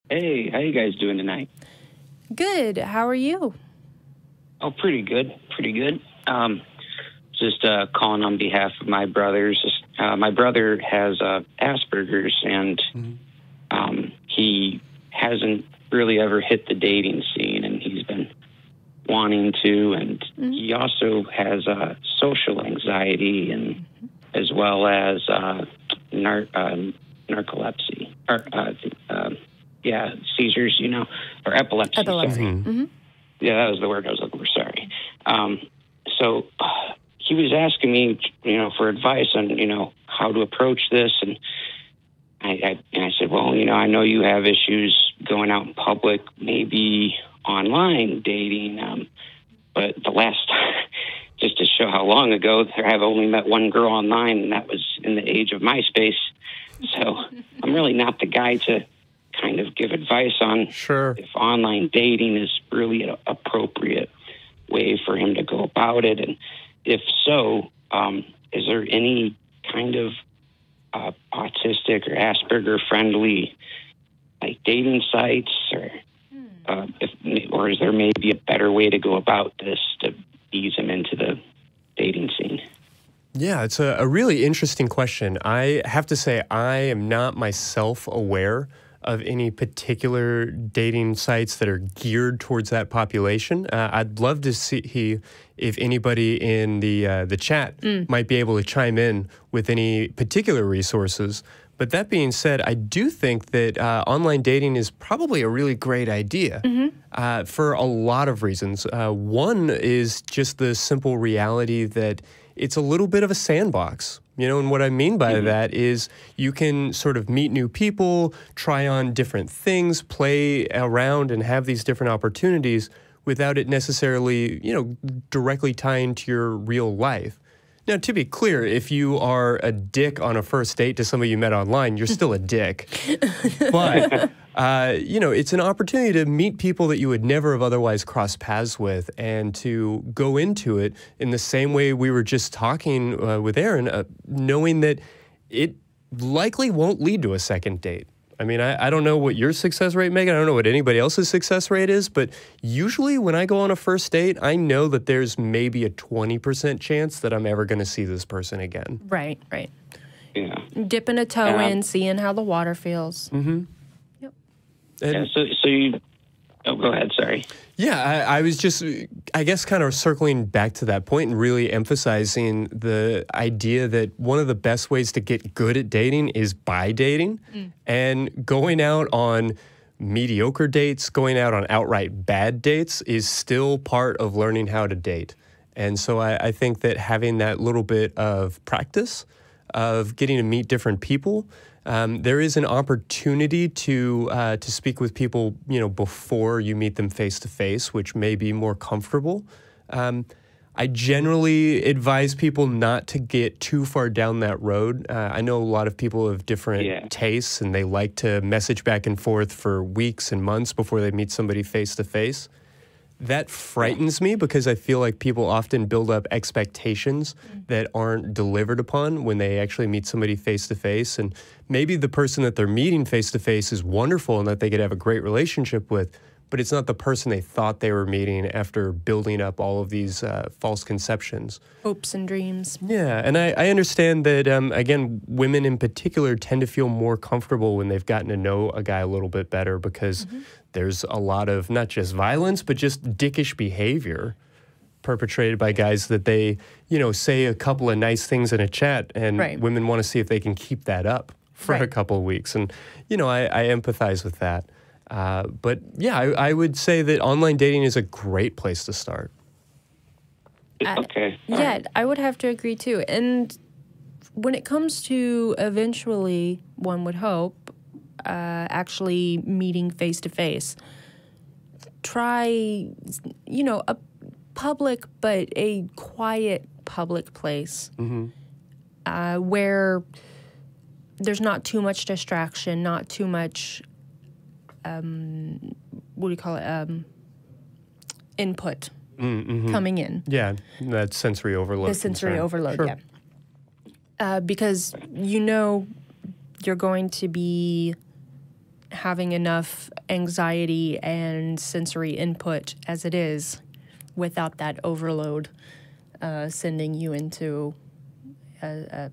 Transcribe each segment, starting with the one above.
Hey, how you guys doing tonight? Good. How are you? Oh, pretty good. Pretty good. Just calling on behalf of my brothers. My brother has Aspergers, and he hasn't really ever hit the dating scene, and he's been wanting to. And he also has social anxiety, and as well as narcolepsy, or seizures, or epilepsy. Epilepsy. Sorry. Yeah, that was the word I was looking for. Sorry. So he was asking me, for advice on, how to approach this, and I said, well, I know you have issues going out in public, maybe online dating, but the last, just to show how long ago, I've only met one girl online, and that was in the age of MySpace. So I'm really not the guy to kind of give advice on if online dating is really an appropriate way for him to go about it. And if so, is there any kind of autistic or Asperger friendly like dating sites, or is there maybe a better way to go about this to ease him into the dating scene? Yeah, it's a really interesting question. I have to say I am not myself aware of any particular dating sites that are geared towards that population. I'd love to see if anybody in the chat might be able to chime in with any particular resources. But that being said, I do think that online dating is probably a really great idea for a lot of reasons. One is just the simple reality that it's a little bit of a sandbox. And what I mean by that is you can sort of meet new people, try on different things, play around and have these different opportunities without it necessarily, directly tying to your real life. Now, to be clear, if you are a dick on a first date to somebody you met online, you're still a dick. But, it's an opportunity to meet people that you would never have otherwise crossed paths with and to go into it in the same way we were just talking with Aaron, knowing that it likely won't lead to a second date. I mean, I don't know what your success rate, Megan. I don't know what anybody else's success rate is, but usually when I go on a first date, I know that there's maybe a 20% chance that I'm ever going to see this person again. Right. Yeah. Dipping a toe in, seeing how the water feels. Yep. And so you... Oh, go ahead. Sorry. Yeah, I was just, I guess, kind of circling back to that point and really emphasizing the idea that one of the best ways to get good at dating is by dating. And going out on mediocre dates, going out on outright bad dates is still part of learning how to date. And so I think that having that little bit of practice of getting to meet different people, there is an opportunity to speak with people, before you meet them face to face, which may be more comfortable. I generally advise people not to get too far down that road. I know a lot of people have different tastes, and they like to message back and forth for weeks and months before they meet somebody face to face. That frightens me because I feel like people often build up expectations that aren't delivered upon when they actually meet somebody face-to-face. And maybe the person that they're meeting face-to-face is wonderful and that they could have a great relationship with, but it's not the person they thought they were meeting after building up all of these false conceptions. Hopes and dreams. Yeah, and I understand that, again, women in particular tend to feel more comfortable when they've gotten to know a guy a little bit better because there's a lot of not just violence, but just dickish behavior perpetrated by guys that they, say a couple of nice things in a chat, and women want to see if they can keep that up for a couple of weeks. And, I empathize with that. But yeah, I would say that online dating is a great place to start. Okay. Yeah, I would have to agree too. And when it comes to eventually, one would hope, actually meeting face to face, try, a public but a quiet public place where there's not too much distraction, not too much input coming in. Yeah, that sensory overload. The sensory overload, yeah. Because you're going to be having enough anxiety and sensory input as it is without that overload sending you into an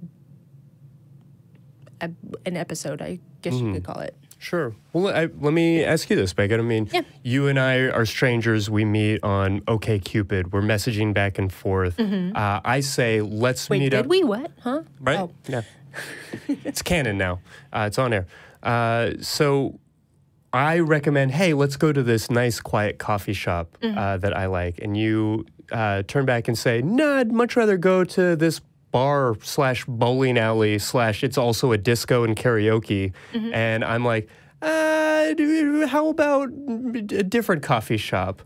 episode, I guess you could call it. Sure. Well, let me ask you this, Megan. I mean, you and I are strangers. We meet on OkCupid. We're messaging back and forth. I say, let's meet up. Wait, did we what? Huh? Right? Oh. Yeah. It's canon now. It's on air. So I recommend, hey, let's go to this nice, quiet coffee shop that I like. And you turn back and say, no, I'd much rather go to this bar / bowling alley / it's also a disco and karaoke. And I'm like, how about a different coffee shop?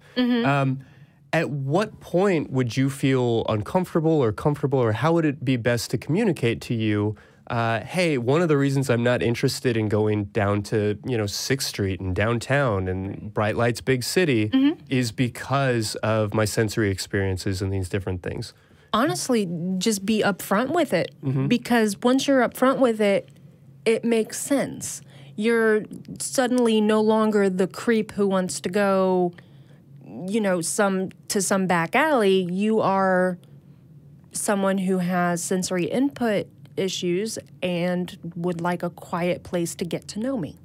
At what point would you feel uncomfortable or comfortable, or how would it be best to communicate to you, hey, one of the reasons I'm not interested in going down to, 6th Street and downtown and Bright Lights Big City is because of my sensory experiences and these different things? Honestly, just be upfront with it, because once you're upfront with it, it makes sense. You're suddenly no longer the creep who wants to go, to some back alley. You are someone who has sensory input issues and would like a quiet place to get to know me.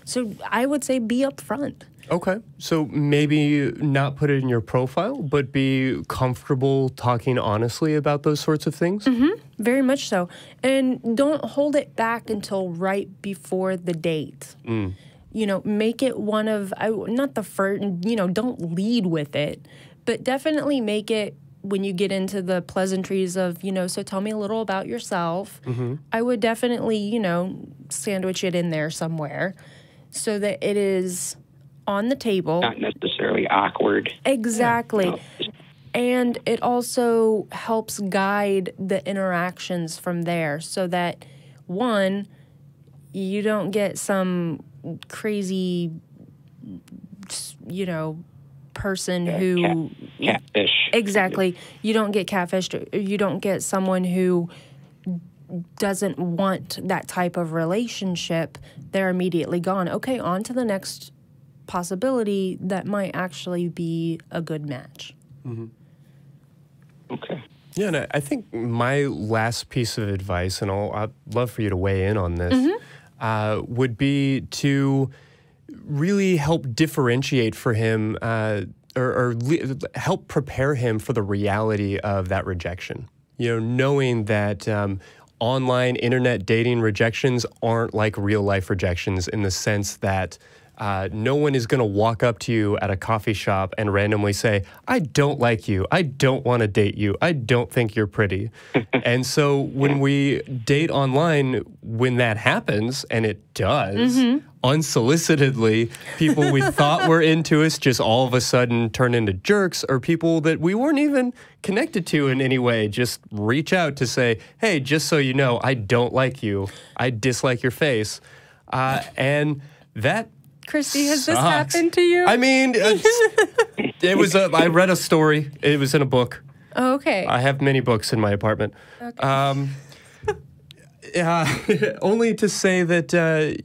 So I would say be upfront. Okay. So maybe not put it in your profile, but be comfortable talking honestly about those sorts of things? Very much so. And don't hold it back until right before the date. Make it one of, not the first, don't lead with it, but definitely make it when you get into the pleasantries of, so tell me a little about yourself. I would definitely, sandwich it in there somewhere so that it is on the table. Not necessarily awkward. Exactly. And it also helps guide the interactions from there so that, one, you don't get some crazy, person who... Catfish. Exactly. You don't get catfished. You don't get someone who doesn't want that type of relationship. They're immediately gone. Okay, on to the next possibility that might actually be a good match. Okay. Yeah, and I think my last piece of advice, and I'd love for you to weigh in on this, would be to really help differentiate for him or help prepare him for the reality of that rejection. Knowing that online internet dating rejections aren't like real life rejections in the sense that no one is going to walk up to you at a coffee shop and randomly say, I don't like you. I don't want to date you. I don't think you're pretty. And so when we date online, when that happens, and it does, unsolicitedly, people we thought were into us just all of a sudden turn into jerks, or people that we weren't even connected to in any way just reach out to say, hey, just so you know, I don't like you. I dislike your face. And that Christy, has sucks. this happened to you? I mean, it was. I read a story. It was in a book. Oh, okay. I have many books in my apartment. Okay. Only to say that,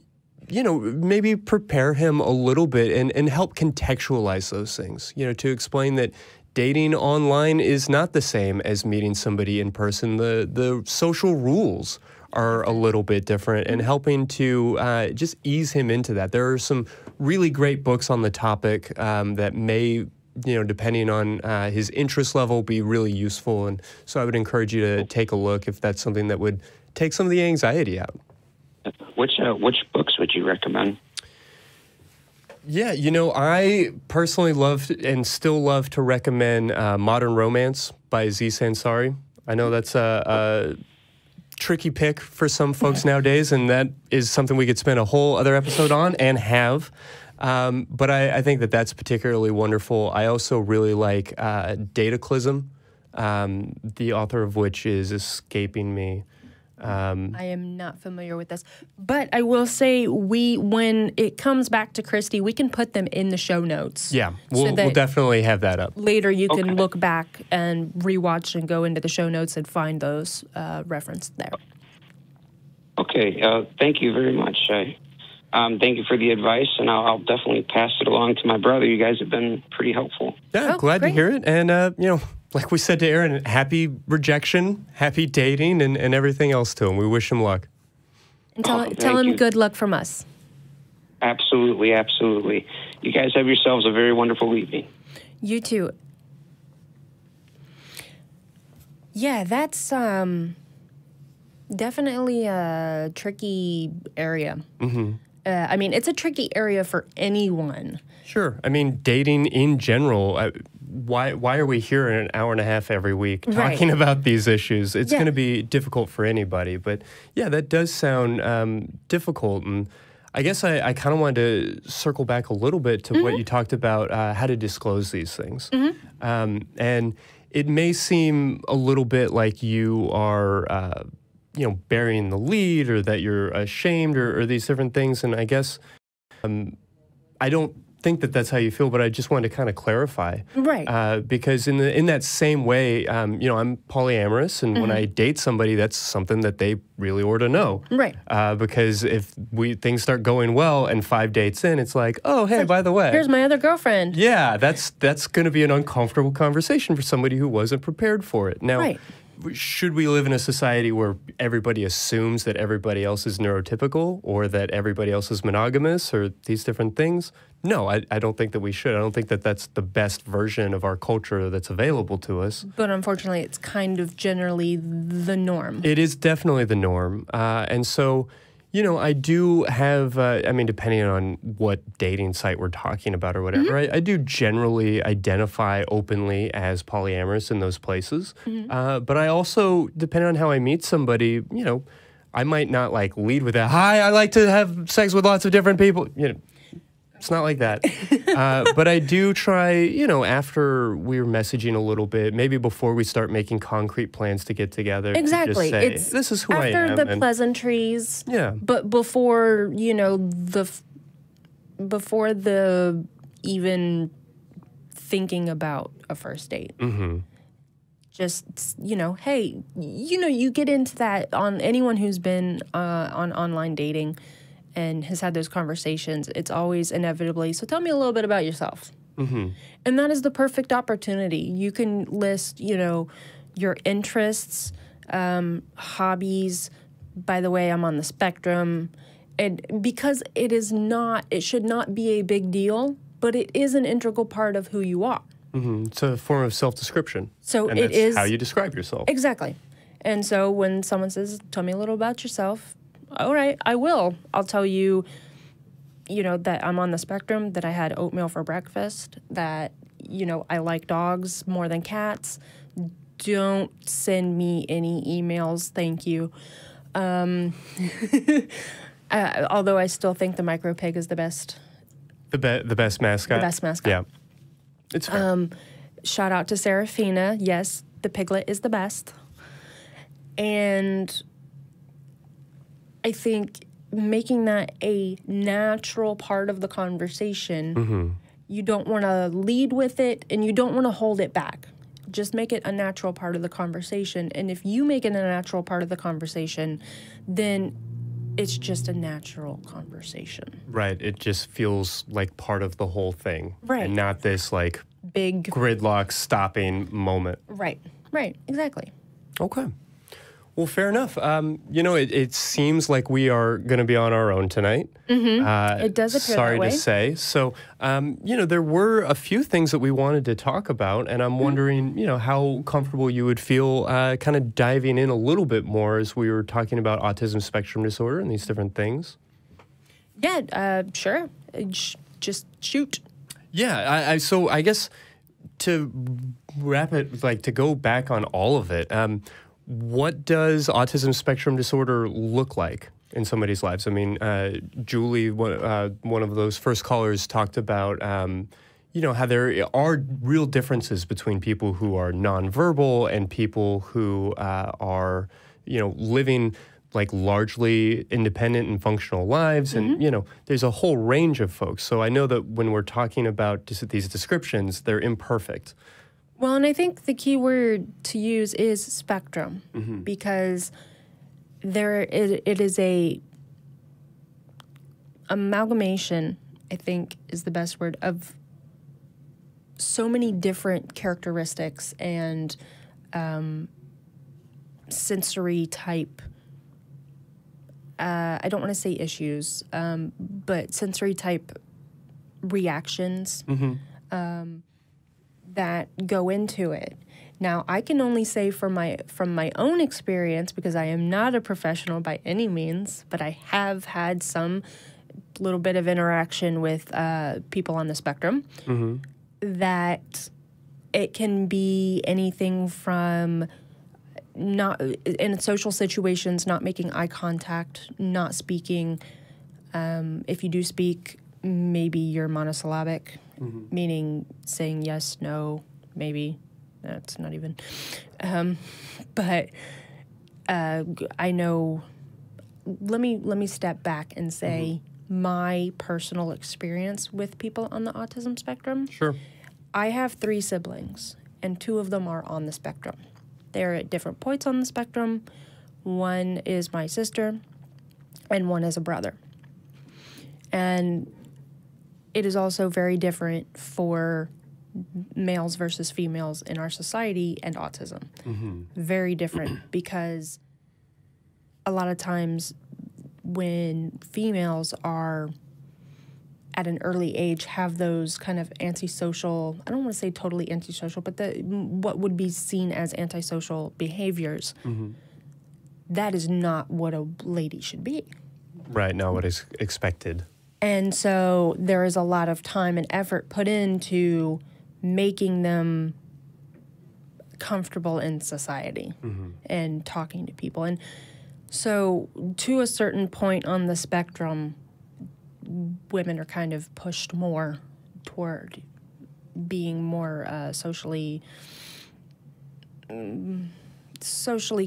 maybe prepare him a little bit and help contextualize those things. To explain that dating online is not the same as meeting somebody in person. The social rules are a little bit different, and helping to just ease him into that. There are some really great books on the topic that may, depending on his interest level, be really useful. And so I would encourage you to take a look if that's something that would take some of the anxiety out. Which books would you recommend? Yeah, I personally love and still love to recommend Modern Romance by Aziz Ansari. I know that's a tricky pick for some folks nowadays, and that is something we could spend a whole other episode on and have. But I think that that's particularly wonderful. I also really like Dataclysm, the author of which is escaping me. I am not familiar with this, but I will say when it comes back to Christy, we can put them in the show notes. Yeah, we'll definitely have that up. Later you can look back and rewatch and go into the show notes and find those referenced there. Okay, thank you very much. I thank you for the advice, and I'll definitely pass it along to my brother. You guys have been pretty helpful. Yeah, glad to hear it. And, like we said to Aaron, happy rejection, happy dating, and everything else to him. We wish him luck. And tell him good luck from us. Absolutely, absolutely. You guys have yourselves a very wonderful evening. You too. Yeah, that's definitely a tricky area. Mm-hmm. I mean, it's a tricky area for anyone. Sure. I mean, dating in general, why are we here in an hour and a half every week talking about these issues? It's going to be difficult for anybody. But yeah, that does sound difficult. And I guess I kind of wanted to circle back a little bit to what you talked about, how to disclose these things. And it may seem a little bit like you are, burying the lead, or that you're ashamed, or these different things. And I guess I don't think that that's how you feel, but I just wanted to kind of clarify. Right. Because in that same way, I'm polyamorous, and when I date somebody, that's something that they really ought to know. Right. Because if things start going well and 5 dates in, it's like, oh, hey, by the way, here's my other girlfriend. Yeah, that's going to be an uncomfortable conversation for somebody who wasn't prepared for it. Now, should we live in a society where everybody assumes that everybody else is neurotypical, or that everybody else is monogamous, or these different things? No, I don't think that we should. I don't think that that's the best version of our culture that's available to us. But unfortunately, it's kind of generally the norm. It is definitely the norm. And so, I do have, depending on what dating site we're talking about or whatever, I do generally identify openly as polyamorous in those places. But I also, depending on how I meet somebody, I might not lead with that, hi, I like to have sex with lots of different people. It's not like that. But I do try, after we're messaging a little bit, maybe before we start making concrete plans to get together. Exactly. To just say, this is who I am. After the pleasantries. Yeah. But before, before the even thinking about a first date. Just, hey, you get into that on anyone who's been on online dating and has had those conversations, it's always inevitably, so tell me a little bit about yourself. And that is the perfect opportunity. You can list, your interests, hobbies. By the way, I'm on the spectrum. And because it should not be a big deal, but it is an integral part of who you are. It's a form of self-description. So and it is how you describe yourself. Exactly. And so when someone says, tell me a little about yourself, all right, I will. I'll tell you, that I'm on the spectrum, that I had oatmeal for breakfast, that, I like dogs more than cats. Don't send me any emails, thank you. Although I still think the micro pig is the best. The best mascot? The best mascot. Yeah. It's fair. Shout out to Serafina. Yes, the piglet is the best. And I think making that a natural part of the conversation, you don't want to lead with it and you don't want to hold it back. Just make it a natural part of the conversation. And if you make it a natural part of the conversation, then it's just a natural conversation. Right. It just feels like part of the whole thing. Right. And not this big gridlock stopping moment. Right. Right. Exactly. Okay. Well, fair enough. It seems like we are going to be on our own tonight. It does appear sorry that way. to say. So, there were a few things that we wanted to talk about, and I'm wondering, how comfortable you would feel kind of diving in a little bit more as we were talking about autism spectrum disorder and these different things. Yeah, sure. Just shoot. Yeah, so I guess to wrap it, to go back on all of it, what does autism spectrum disorder look like in somebody's lives? I mean, Julie, one of those first callers, talked about, how there are real differences between people who are nonverbal and people who are, living largely independent and functional lives. And, there's a whole range of folks. So I know that when we're talking about these descriptions, they're imperfect. Well, and I think the key word to use is spectrum, because it is a amalgamation, I think, is the best word, of so many different characteristics and sensory type, I don't want to say issues, but sensory type reactions that go into it. Now, I can only say from my own experience, because I am not a professional by any means, but I have had some little bit of interaction with people on the spectrum, that it can be anything from not in social situations, not making eye contact, not speaking. If you do speak, maybe you're monosyllabic, meaning saying yes, no, maybe. That's not even. But I know. Let me step back and say my personal experience with people on the autism spectrum. Sure. I have 3 siblings, and 2 of them are on the spectrum. They're at different points on the spectrum. One is my sister, and one is a brother. And it is also very different for males versus females in our society and autism. Very different, because a lot of times when females are at an early age have those kind of antisocial, I don't want to say totally antisocial, but what would be seen as antisocial behaviors, that is not what a lady should be. Right, not what is expected. And so there is a lot of time and effort put into making them comfortable in society and talking to people. And so to a certain point on the spectrum, women are kind of pushed more toward being more socially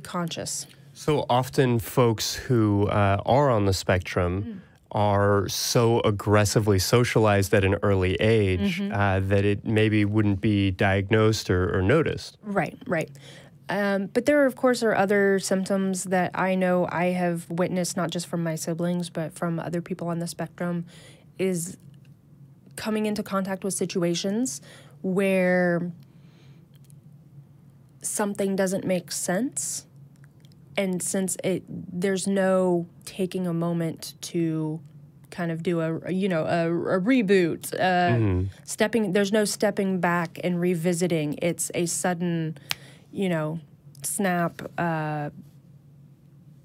conscious. So often folks who are on the spectrum are so aggressively socialized at an early age that it maybe wouldn't be diagnosed or noticed. Right. But there, of course, are other symptoms that I know I have witnessed, not just from my siblings, but from other people on the spectrum, is coming into contact with situations where something doesn't make sense. And since there's no taking a moment to kind of do a reboot, there's no stepping back and revisiting. It's a sudden, snap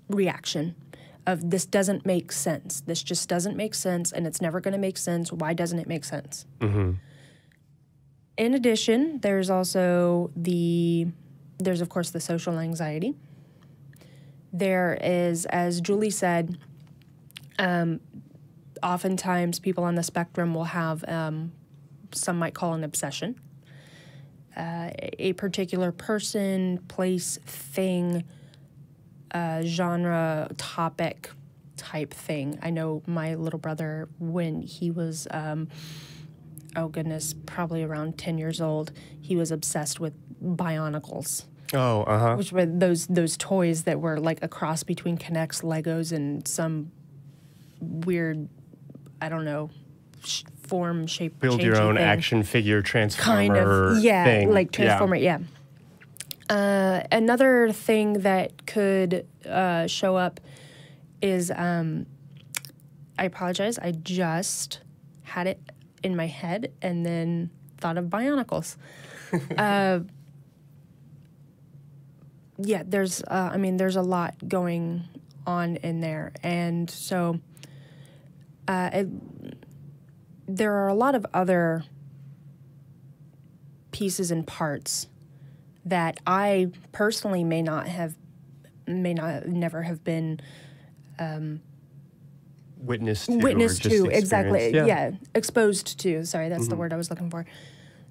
reaction of this doesn't make sense. This just doesn't make sense, and it's never going to make sense. Why doesn't it make sense? In addition, there's of course, the social anxiety. There is, as Julie said, oftentimes people on the spectrum will have, some might call an obsession. A particular person, place, thing, genre, topic type thing. I know my little brother, when he was, probably around 10 years old, he was obsessed with Bionicles. Oh, Which were those toys that were like a cross between K'NEX, Legos, and some weird, I don't know, form, shape, build your own thing. Action figure transformer kind of, thing. Like Transformer, yeah. Another thing that could show up is, I apologize, I just had it in my head and then thought of Bionicles. Yeah, there's a lot going on in there. And so there are a lot of other pieces and parts that I personally never have been witness to, exactly. Yeah, exposed to. Sorry, that's the word I was looking for.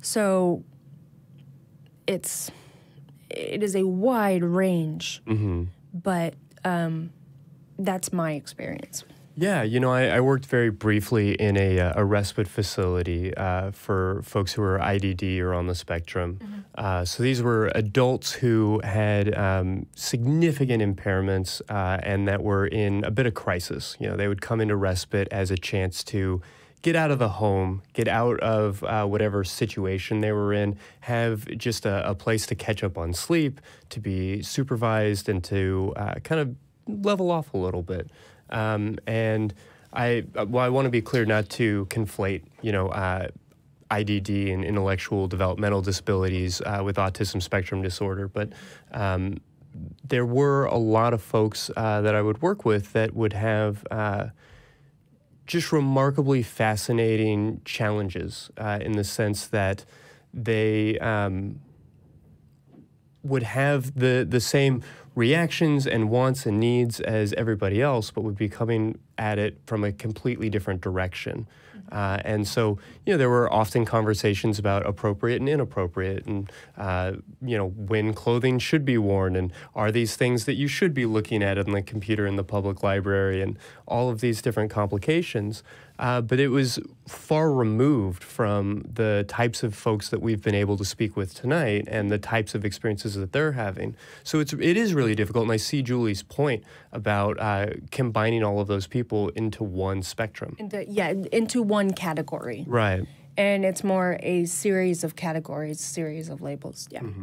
So it is a wide range, but that's my experience. Yeah, I worked very briefly in a respite facility for folks who are IDD or on the spectrum. So these were adults who had significant impairments and that were in a bit of crisis. You know, they would come into respite as a chance to get out of the home, get out of whatever situation they were in, have just a place to catch up on sleep, to be supervised, and to kind of level off a little bit. And I want to be clear not to conflate, you know, IDD and intellectual developmental disabilities with autism spectrum disorder, but there were a lot of folks that I would work with that would have just remarkably fascinating challenges in the sense that they would have the same reactions and wants and needs as everybody else, but would be coming at it from a completely different direction. And so, you know, there were often conversations about appropriate and inappropriate and, you know, when clothing should be worn and are these things that you should be looking at on the computer in the public library and all of these different complications. But it was far removed from the types of folks that we've been able to speak with tonight and the types of experiences that they're having. So it is really difficult, and I see Julie's point about combining all of those people into one spectrum. Into one category. Right. And it's more a series of categories, series of labels. Yeah. Mm-hmm.